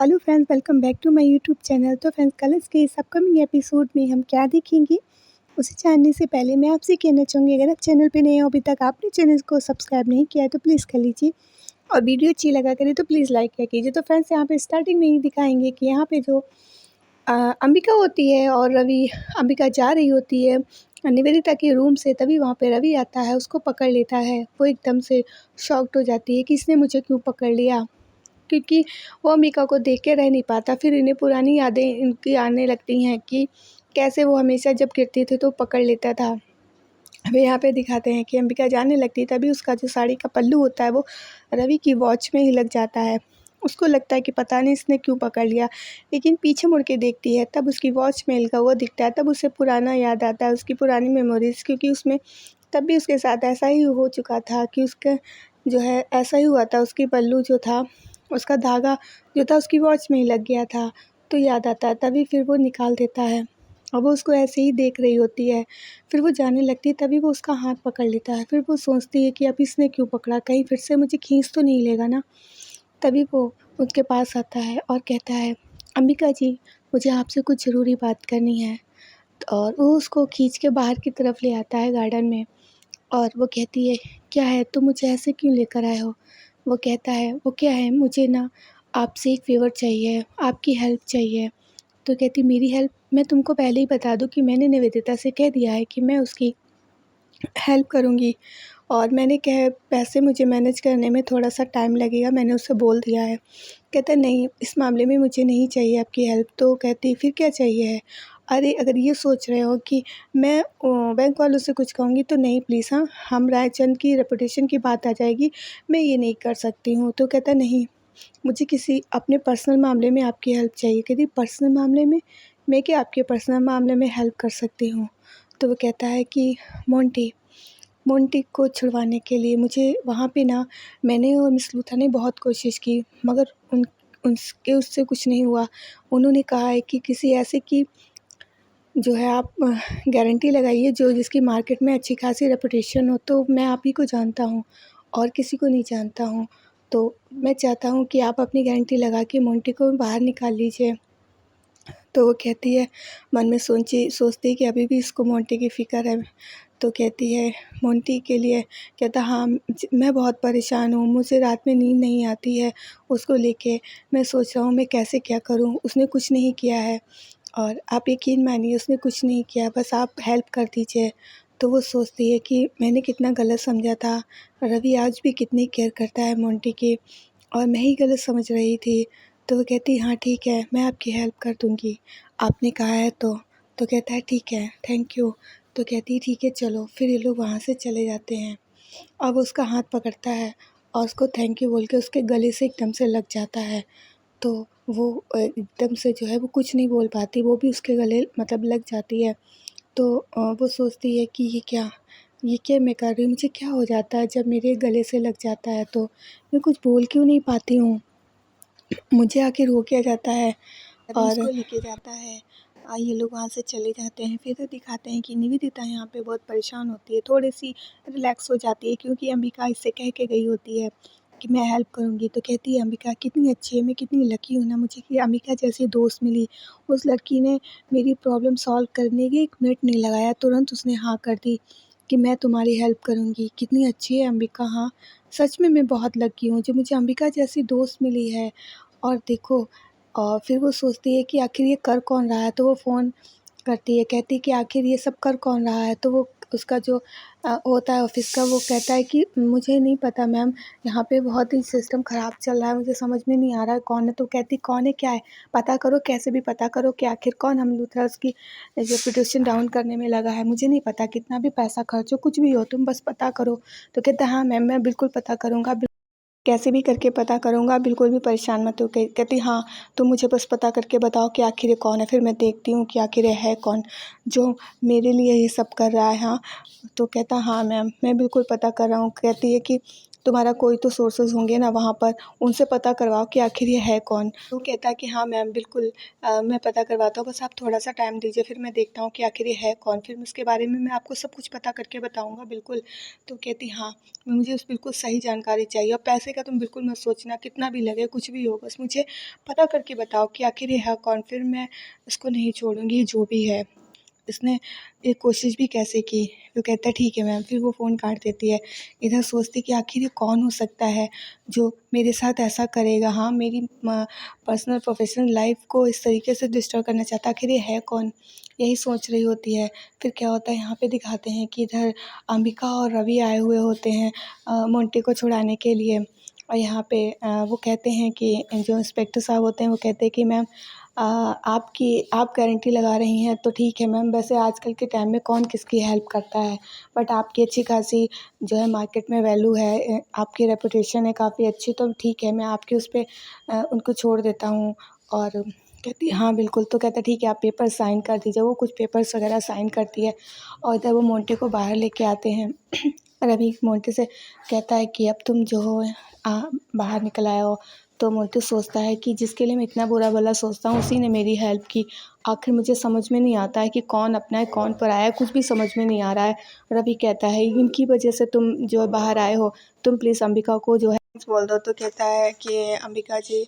Hello friends, welcome back to my YouTube channel. तो friends, colors के इस upcoming episode में हम क्या देखेंगे उसे जानने से पहले मैं आपसे कहना चाहूँगी, अगर आप चैनल पे नए हो, अभी तक आपने चैनल को सब्सक्राइब नहीं किया है तो प्लीज़ कर लीजिए और वीडियो अच्छी लगा करे तो प्लीज़ लाइक किया कीजिए। तो फ्रेंड्स, यहाँ पे स्टार्टिंग में ही दिखाएंगे कि यहाँ पे जो अंबिका होती है और रवि, अंबिका जा रही होती है निवेदिता के रूम से, तभी वहाँ पे रवि आता है, उसको पकड़ लेता है। वो एकदम से शॉक्ड हो जाती है कि इसने मुझे क्यों पकड़ लिया, क्योंकि वो अंबिका को देख के रह नहीं पाता। फिर इन्हें पुरानी यादें इनकी आने लगती हैं कि कैसे वो हमेशा जब गिरती थी तो पकड़ लेता था। हमें यहाँ पे दिखाते हैं कि अंबिका जाने लगती है, तभी उसका जो साड़ी का पल्लू होता है वो रवि की वॉच में ही लग जाता है। उसको लगता है कि पता नहीं इसने क्यों पकड़ लिया, लेकिन पीछे मुड़ के देखती है तब उसकी वॉच में लगा हुआ दिखता है। तब उसे पुराना याद आता है, उसकी पुरानी मेमोरीज़, क्योंकि उसमें तब भी उसके साथ ऐसा ही हो चुका था कि उसका जो है ऐसा ही हुआ था। उसकी पल्लू जो था, उसका धागा जो था उसकी वॉच में ही लग गया था। तो याद आता है, तभी फिर वो निकाल देता है और वो उसको ऐसे ही देख रही होती है। फिर वो जाने लगती है, तभी वो उसका हाथ पकड़ लेता है। फिर वो सोचती है कि अब इसने क्यों पकड़ा, कहीं फिर से मुझे खींच तो नहीं लेगा ना। तभी वो उसके पास आता है और कहता है, अंबिका जी, मुझे आपसे कुछ ज़रूरी बात करनी है। और वो उसको खींच के बाहर की तरफ ले आता है गार्डन में और वो कहती है, क्या है, तुम मुझे ऐसे क्यों लेकर आए हो? वो कहता है, वो क्या है, मुझे ना आपसे एक फ़ेवर चाहिए, आपकी हेल्प चाहिए। तो कहती, मेरी हेल्प? मैं तुमको पहले ही बता दूँ कि मैंने निवेदिता से कह दिया है कि मैं उसकी हेल्प करूँगी और मैंने कहा पैसे मुझे मैनेज करने में थोड़ा-सा टाइम लगेगा, मैंने उससे बोल दिया है। कहता है, नहीं, इस मामले में मुझे नहीं चाहिए आपकी हेल्प। तो कहती, फिर क्या चाहिए है? अरे, अगर ये सोच रहे हो कि मैं बैंक वालों से कुछ कहूँगी तो नहीं प्लीज़, हाँ, हम रायचंद की रेपुटेशन की बात आ जाएगी, मैं ये नहीं कर सकती हूँ। तो कहता, नहीं, मुझे किसी अपने पर्सनल मामले में आपकी हेल्प चाहिए। कहती, पर्सनल मामले में? मैं क्या आपके पर्सनल मामले में हेल्प कर सकती हूँ? तो वो कहता है कि मोंटी मोंटी को छुड़वाने के लिए मुझे वहाँ पे ना, मैंने और मिस लूथा ने बहुत कोशिश की, मगर उसके उससे कुछ नहीं हुआ। उन्होंने कहा है कि किसी ऐसे की जो है आप गारंटी लगाइए जो जिसकी मार्केट में अच्छी खासी रेपुटेशन हो। तो मैं आप ही को जानता हूँ और किसी को नहीं जानता हूँ। तो मैं चाहता हूँ कि आप अपनी गारंटी लगा के मोंटी को बाहर निकाल लीजिए। तो वो कहती है, मन में सोचती है कि अभी भी इसको मोंटी की फ़िक्र है। तो कहती है, मोंटी के लिए? कहता, हाँ, मैं बहुत परेशान हूँ, मुझे रात में नींद नहीं आती है उसको लेके। मैं सोच रहा हूँ मैं कैसे क्या करूँ, उसने कुछ नहीं किया है और आप यकीन मानिए उसने कुछ नहीं किया, बस आप हेल्प कर दीजिए। तो वो सोचती है कि मैंने कितना गलत समझा था, रवि आज भी कितनी केयर करता है मोंटी की और मैं ही गलत समझ रही थी। तो वो कहती, हाँ ठीक है, मैं आपकी हेल्प कर दूँगी, आपने कहा है तो। तो कहता है, ठीक है, थैंक यू। तो कहती है, ठीक है चलो। फिर ये लोग वहाँ से चले जाते हैं और वो उसका हाथ पकड़ता है और उसको थैंक यू बोल के उसके गले से एकदम से लग जाता है। तो वो एकदम से जो है वो कुछ नहीं बोल पाती, वो भी उसके गले मतलब लग जाती है। तो वो सोचती है कि ये क्या मैं कर रही हूँ, मुझे क्या हो जाता है जब मेरे गले से लग जाता है तो मैं कुछ बोल क्यों नहीं पाती हूँ, मुझे आखिर हो क्या जाता है। तभी और उसको लेके जाता है। ये लोग वहाँ से चले जाते हैं। फिर दिखाते हैं कि निवेदिता यहाँ पे बहुत परेशान होती है, थोड़ी-सी रिलैक्स हो जाती है, क्योंकि अंबिका इससे कह के गई होती है कि मैं हेल्प करूँगी। तो कहती है, अंबिका कितनी अच्छी है, मैं कितनी लकी हूँ ना, मुझे कि अंबिका जैसी दोस्त मिली। उस लड़की ने मेरी प्रॉब्लम सॉल्व करने की 1 मिनट नहीं लगाया, तुरंत उसने हाँ कर दी कि मैं तुम्हारी हेल्प करूँगी। कितनी अच्छी है अंबिका, हाँ, सच में मैं बहुत लकी हूँ जो मुझे अंबिका जैसी दोस्त मिली है। और देखो, और फिर वो सोचती है कि आखिर ये कर कौन रहा है, तो वो फ़ोन करती है, कहती है कि आखिर ये सब कर कौन रहा है। तो वो उसका जो होता है ऑफ़िस का, वो कहता है कि मुझे नहीं पता मैम, यहाँ पे बहुत ही सिस्टम ख़राब चल रहा है, मुझे समझ में नहीं आ रहा है कौन है। तो कहती, कौन है, क्या है, पता करो, कैसे भी पता करो कि आखिर कौन हम लूथरा की रेपुटेशन डाउन करने में लगा है। मुझे नहीं पता, कितना भी पैसा खर्च हो, कुछ भी हो, तुम बस पता करो। तो कहता है, हाँ मैम, मैं बिल्कुल पता करूँगा, कैसे भी करके पता करूँगा, बिल्कुल भी परेशान मत हो। कहती, हाँ, तुम मुझे बस पता करके बताओ कि आखिर ये कौन है, फिर मैं देखती हूँ कि आखिर ये है कौन जो मेरे लिए ये सब कर रहा है। हाँ। तो कहता, हाँ मैम, मैं बिल्कुल पता कर रहा हूँ। कहती है कि तुम्हारा कोई तो सोर्सेज़ होंगे ना वहाँ पर, उनसे पता करवाओ कि आखिर ये है कौन। वो कहता है कि हाँ मैम बिल्कुल मैं पता करवाता हूँ, बस आप थोड़ा-सा टाइम दीजिए, फिर मैं देखता हूँ कि आखिर ये है कौन, फिर उसके बारे में मैं आपको सब कुछ पता करके बताऊँगा बिल्कुल। तो कहती हाँ, मुझे उस बिल्कुल सही जानकारी चाहिए, और पैसे का तुम बिल्कुल मत सोचना, कितना भी लगे, कुछ भी हो, बस मुझे पता करके बताओ कि आखिर ये है कौन, फिर मैं इसको नहीं छोड़ूँगी जो भी है। इसने एक कोशिश भी कैसे की। वो कहता है ठीक है मैम, फिर वो फ़ोन काट देती है। इधर सोचती कि आखिर ये कौन हो सकता है जो मेरे साथ ऐसा करेगा, हाँ मेरी पर्सनल प्रोफेशनल लाइफ को इस तरीके से डिस्टर्ब करना चाहता है, आखिर ये है कौन, यही सोच रही होती है। फिर क्या होता है, यहाँ पे दिखाते हैं कि इधर अंबिका और रवि आए हुए होते हैं मोंटी को छुड़ाने के लिए। और यहाँ पे वो कहते हैं कि जो इंस्पेक्टर साहब होते हैं वो कहते हैं कि मैम आप गारंटी लगा रही हैं तो ठीक है मैम, वैसे आजकल के टाइम में कौन किसकी हेल्प करता है, बट आपकी अच्छी खासी जो है मार्केट में वैल्यू है, आपकी रेपुटेशन है काफ़ी अच्छी, तो ठीक है मैं आपके उस पे उनको छोड़ देता हूँ। और कहती है हाँ बिल्कुल, तो कहता है ठीक है आप पेपर साइन कर दीजिए। वो कुछ पेपर्स वगैरह साइन करती है और इधर वो मोंटे को बाहर लेके आते हैं। रवि मोंटे से कहता है कि अब तुम जो हो बाहर निकल आए हो। तो मोंटे सोचता है कि जिसके लिए मैं इतना बुरा भला सोचता हूँ उसी ने मेरी हेल्प की। आखिर मुझे समझ में नहीं आता है कि कौन अपना है कौन पराया है, कुछ भी समझ में नहीं आ रहा है। रवि कहता है इनकी वजह से तुम जो है बाहर आए हो, तुम प्लीज़ अंबिका को जो है बोल दो। तो कहता है कि अंबिका जी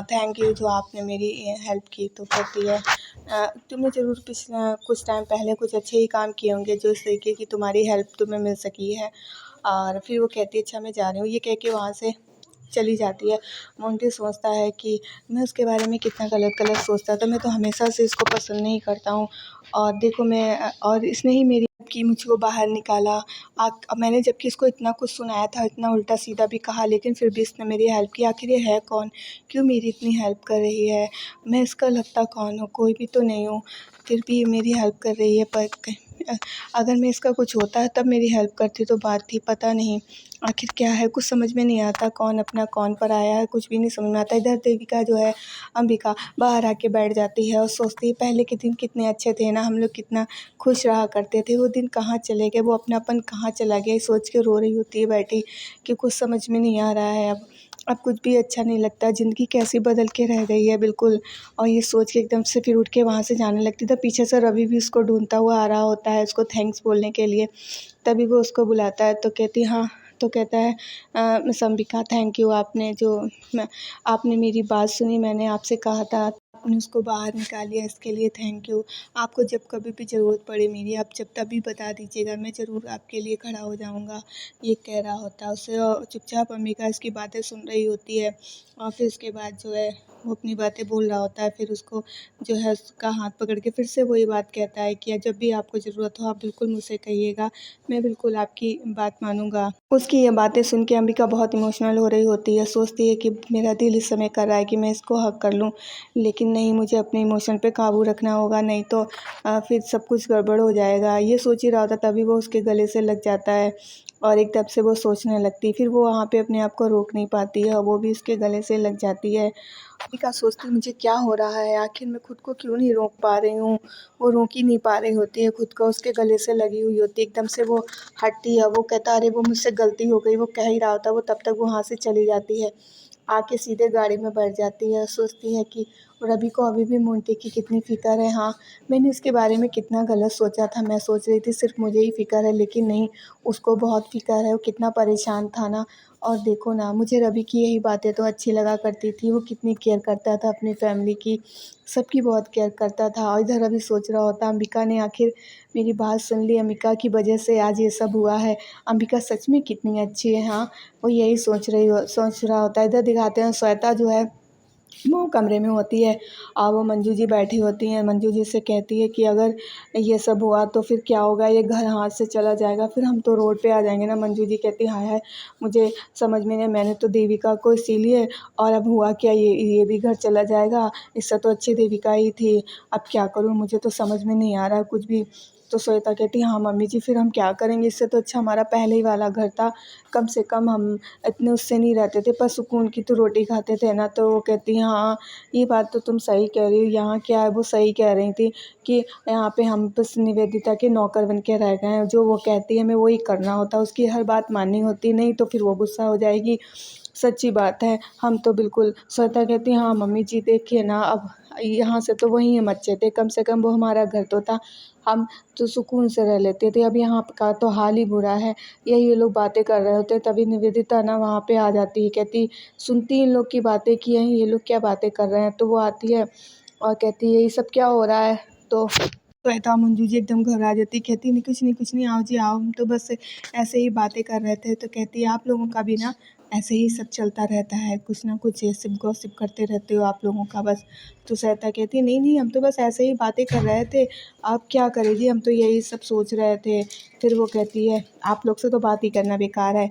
थैंक यू जो आपने मेरी हेल्प की। तो कहती है तुमने ज़रूर पिछले कुछ टाइम पहले कुछ अच्छे ही काम किए होंगे जो इस तरीके की तुम्हारी हेल्प तुम्हें मिल सकी है। और फिर वो कहती है अच्छा मैं जा रही हूँ, ये कह के वहाँ से चली जाती है। मोंटी सोचता है कि मैं उसके बारे में कितना गलत सोचता था, मैं तो हमेशा से इसको पसंद नहीं करता हूँ, और देखो मैं और इसने ही मेरी कि मुझको बाहर निकाला। मैंने जबकि इसको इतना कुछ सुनाया था, इतना उल्टा सीधा भी कहा, लेकिन फिर भी इसने मेरी हेल्प की। आखिर ये है कौन, क्यों मेरी इतनी हेल्प कर रही है, मैं इसका लगता कौन हूँ, कोई भी तो नहीं हूँ, फिर भी ये मेरी हेल्प कर रही है। पर अगर मैं इसका कुछ होता है तब मेरी हेल्प करती तो बात थी, पता नहीं आखिर क्या है, कुछ समझ में नहीं आता, कौन अपना कौन पराया है, कुछ भी नहीं समझ में आता। इधर देविका जो है अंबिका बाहर आके बैठ जाती है और सोचती है पहले के दिन कितने अच्छे थे ना, हम लोग कितना खुश रहा करते थे, वो दिन कहाँ चले गए, वो अपनापन कहाँ चला गया, ये सोच के रो रही होती है बैठी कि कुछ समझ में नहीं आ रहा है। अब कुछ भी अच्छा नहीं लगता, ज़िंदगी कैसी बदल के रह गई है बिल्कुल। और ये सोच के एकदम से फिर उठ के वहाँ से जाने लगती है। पीछे से रवि भी उसको ढूंढता हुआ आ रहा होता है उसको थैंक्स बोलने के लिए। तभी वो उसको बुलाता है तो कहती हाँ, तो कहता है मिस अंबिका थैंक यू, आपने मेरी बात सुनी, मैंने आपसे कहा था, आपने उसको बाहर निकाल लिया, इसके लिए थैंक यू। आपको जब कभी भी ज़रूरत पड़े मेरी, आप जब तभी बता दीजिएगा, मैं ज़रूर आपके लिए खड़ा हो जाऊँगा। ये कह रहा होता है उससे, और चुपचाप अंबिका इसकी बातें सुन रही होती है। और फिर उसके बाद जो है वो अपनी बातें बोल रहा होता है, फिर उसको जो है उसका हाथ पकड़ के फिर से वही बात कहता है कि जब भी आपको ज़रूरत हो आप बिल्कुल मुझसे कहिएगा, मैं बिल्कुल आपकी बात मानूँगा। उसकी ये बातें सुन के अंबिका बहुत इमोशनल हो रही होती है, सोचती है कि मेरा दिल इस समय कर रहा है कि मैं इसको हग कर लूँ, लेकिन नहीं, मुझे अपने इमोशन पे काबू रखना होगा, नहीं तो फिर सब कुछ गड़बड़ हो जाएगा। ये सोच ही रहा था तभी वो उसके गले से लग जाता है और एकदम से वो सोचने लगती, फिर वो वहाँ पे अपने आप को रोक नहीं पाती है और वो भी उसके गले से लग जाती है। अंबिका सोचती मुझे क्या हो रहा है, आखिर मैं खुद को क्यों नहीं रोक पा रही हूँ। वो रोक ही नहीं पा रही होती है खुद को, उसके गले से लगी हुई होती है। एकदम से वो हटती है, वो कहता अरे वो मुझसे गलती हो गई, वो कह ही रहा होता, वो तब तक वहाँ से चली जाती है, आके सीधे गाड़ी में बैठ जाती है। सोचती है कि रवि को अभी भी मोंटी की कितनी फ़िक्र है। हाँ, मैंने उसके बारे में कितना गलत सोचा था, मैं सोच रही थी सिर्फ मुझे ही फ़िक्र है, लेकिन नहीं, उसको बहुत फ़िक्र है, वो कितना परेशान था ना। और देखो ना, मुझे रवि की यही बातें तो अच्छी लगा करती थी, वो कितनी केयर करता था अपनी फैमिली की, सबकी बहुत केयर करता था। और इधर रवि सोच रहा होता अंबिका ने आखिर मेरी बात सुन ली, अंबिका की वजह से आज ये सब हुआ है, अंबिका सच में कितनी अच्छी है। हाँ, वो यही सोच रहा होता है। इधर दिखाते हैं श्वेता जो है वो कमरे में होती है और वो मंजू जी बैठी होती हैं। मंजू जी से कहती है कि अगर ये सब हुआ तो फिर क्या होगा, ये घर हाथ से चला जाएगा, फिर हम तो रोड पे आ जाएंगे ना। मंजू जी कहती हाय हाय, मुझे समझ में नहीं, मैंने तो देविका को इसीलिए, और अब हुआ क्या, ये भी घर चला जाएगा, इससे तो अच्छी देविका ही थी, अब क्या करूँ, मुझे तो समझ में नहीं आ रहा कुछ भी। तो श्वेता कहती हाँ मम्मी जी फिर हम क्या करेंगे, इससे तो अच्छा हमारा पहले ही वाला घर था, कम से कम हम इतने उससे नहीं रहते थे पर सुकून की तो रोटी खाते थे ना। तो वो कहती हाँ ये बात तो तुम सही कह रही हो, यहाँ क्या है वो सही कह रही थी कि यहाँ पे हम बस निवेदिता के नौकर बन के रह गए हैं, जो वो कहती है हमें वही करना होता है, उसकी हर बात माननी होती, नहीं तो फिर वो गुस्सा हो जाएगी। सच्ची बात है, हम तो बिल्कुल। श्वेता कहती हाँ मम्मी जी देखिए ना, अब यहाँ से तो वहीं हम अच्छे थे, कम से कम वो हमारा घर तो था, हम तो सुकून से रह लेते थे, अब यहाँ का तो हाल ही बुरा है। यही ये लोग बातें कर रहे होते तभी निवेदिता ना वहाँ पे आ जाती है, कहती सुनती इन लोग की बातें की हैं, ये लोग क्या बातें कर रहे हैं। तो वो आती है और कहती है ये सब क्या हो रहा है। तो श्वेता मंजू जी एकदम घबरा जाती, कहती नहीं कुछ नहीं, आओ जी आओ, हम तो बस ऐसे ही बातें कर रहे थे। तो कहती है आप लोगों का भी ना ऐसे ही सब चलता रहता है, कुछ ना कुछ ये सब गॉसिप करते रहते हो आप लोगों का बस। तो श्वेता कहती है नहीं हम तो बस ऐसे ही बातें कर रहे थे, आप क्या करें जी, हम तो यही सब सोच रहे थे। फिर वो कहती है आप लोग से तो बात ही करना बेकार है।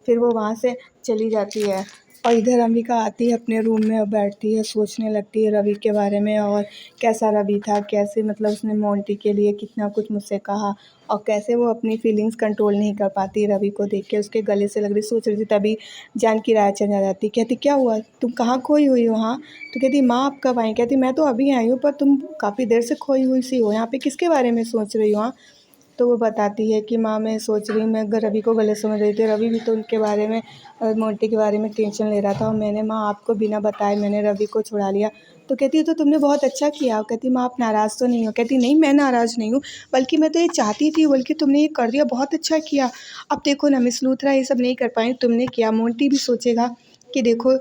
फिर वो वहाँ से चली जाती है और इधर अंबिका आती है अपने रूम में और बैठती है, सोचने लगती है रवि के बारे में, और कैसा रवि था, कैसे मतलब उसने मोंटी के लिए कितना कुछ मुझसे कहा, और कैसे वो अपनी फीलिंग्स कंट्रोल नहीं कर पाती रवि को देख के, उसके गले से लग रही सोच रही थी। तभी जानकी राय चली जाती, कहती क्या हुआ, तुम कहाँ खोई हुई हो। हाँ तो कहती माँ आप कब आई, कहती मैं तो अभी आई हूँ पर तुम काफ़ी देर से खोई हुई सी हो, यहाँ पे किसके बारे में सोच रही हो। हाँ तो वो बताती है कि माँ मैं सोच रही हूँ, मैं रवि को गलत समझ रही थी, रवि भी तो उनके बारे में मोंटी के बारे में टेंशन ले रहा था, और मैंने माँ आपको बिना बताए मैंने रवि को छुड़ा लिया। तो कहती है तो तुमने बहुत अच्छा किया। कहती माँ आप नाराज़ तो नहीं हो। कहती नहीं मैं नाराज़ नहीं हूँ, बल्कि मैं तो ये चाहती थी, बल्कि तुमने ये कर दिया, बहुत अच्छा किया। अब देखो ना मिस लूथरा ये सब नहीं कर पाई, तुमने किया। मोंटी भी सोचेगा कि देखो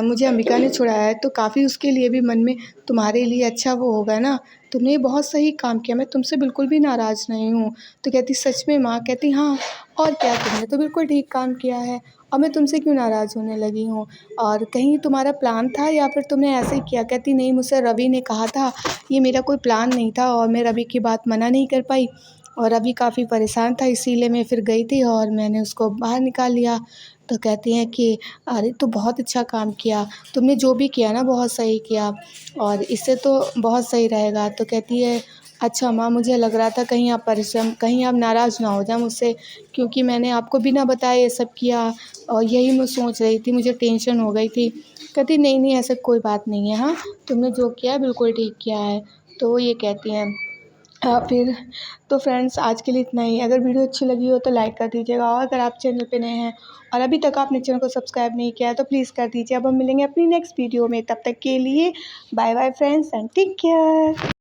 मुझे अंबिका ने छुड़ाया है तो काफ़ी उसके लिए भी मन में तुम्हारे लिए अच्छा वो होगा ना, तुमने ये बहुत सही काम किया, मैं तुमसे बिल्कुल भी नाराज़ नहीं हूँ। तो कहती सच में माँ। कहती हाँ और क्या, तुमने तो बिल्कुल ठीक काम किया है, और मैं तुमसे क्यों नाराज़ होने लगी हूँ, और कहीं तुम्हारा प्लान था या फिर तुमने ऐसे ही किया। कहती नहीं मुझसे रवि ने कहा था, ये मेरा कोई प्लान नहीं था, और मैं रवि की बात मना नहीं कर पाई, और रवि काफ़ी परेशान था इसीलिए मैं फिर गई थी और मैंने उसको बाहर निकाल लिया। तो कहती हैं कि अरे तो बहुत अच्छा काम किया, तुमने जो भी किया ना बहुत सही किया, और इससे तो बहुत सही रहेगा। तो कहती है अच्छा माँ मुझे लग रहा था कहीं आप नाराज़ ना हो जाए मुझसे, क्योंकि मैंने आपको बिना बताए ये सब किया, और यही मैं सोच रही थी, मुझे टेंशन हो गई थी। कहती नहीं ऐसा कोई बात नहीं है, हाँ तुमने जो किया है बिल्कुल ठीक किया है। तो वो ये कहती हैं फिर तो फ्रेंड्स आज के लिए इतना ही। अगर वीडियो अच्छी लगी हो तो लाइक कर दीजिएगा, और अगर आप चैनल पे नए हैं और अभी तक आपने चैनल को सब्सक्राइब नहीं किया है तो प्लीज़ कर दीजिए। अब हम मिलेंगे अपनी नेक्स्ट वीडियो में, तब तक के लिए bye bye friends and take care.